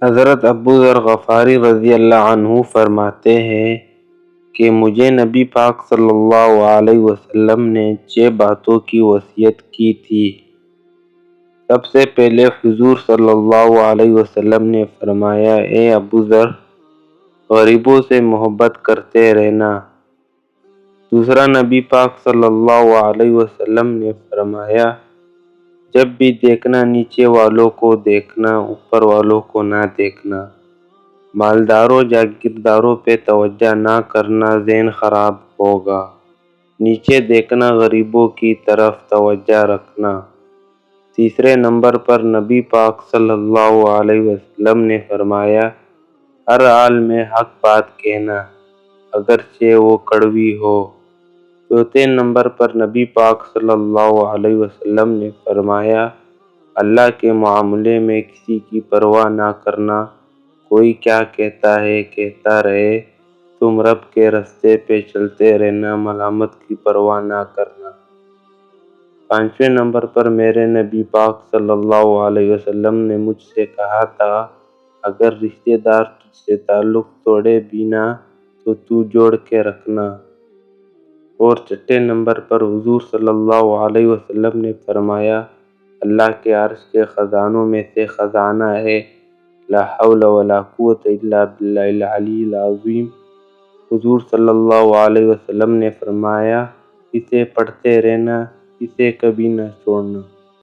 حضرت ابو ذر غفاری رضی اللہ عنہ فرماتے ہیں کہ مجھے نبی پاک صلی اللہ علیہ وسلم نے 6 باتوں کی وصیت کی تھی۔ سب سے پہلے حضور صلی اللہ علیہ وسلم نے فرمایا، اے ابو ذر، غریبوں سے محبت کرتے رہنا۔ دوسرا، نبی پاک صلی اللہ علیہ وسلم نے فرمایا، جب بھی دیکھنا نیچے والوں کو دیکھنا، اوپر والوں کو نہ دیکھنا۔ مالداروں جاگیرداروں پہ توجہ نہ کرنا، ذہن خراب ہوگا۔ نیچے دیکھنا، غریبوں کی طرف توجہ رکھنا۔ تیسرے نمبر پر نبی پاک صلی اللہ علیہ وسلم نے فرمایا، ہر حال میں حق بات کہنا، اگرچہ وہ کڑوی ہو۔ چوتھے نمبر پر نبی پاک صلی اللہ علیہ وسلم نے فرمایا، اللہ کے معاملے میں کسی کی پرواہ نہ کرنا، کوئی کیا کہتا ہے کہتا رہے، تم رب کے راستے پہ چلتے رہنا، ملامت کی پرواہ نہ کرنا۔ پانچویں نمبر پر میرے نبی پاک صلی اللہ علیہ وسلم نے مجھ سے کہا تھا، اگر رشتہ دار تجھ سے تعلق توڑے بھی نہ تو جوڑ کے رکھنا۔ اور چھٹے نمبر پر حضور صلی اللہ علیہ وسلم نے فرمایا، اللہ کے عرش کے خزانوں میں سے خزانہ ہے، لا حول ولا قوت الا باللہ العلی العظیم۔ حضور صلی اللہ علیہ وسلم نے فرمایا، اسے پڑھتے رہنا، اسے کبھی نہ چھوڑنا۔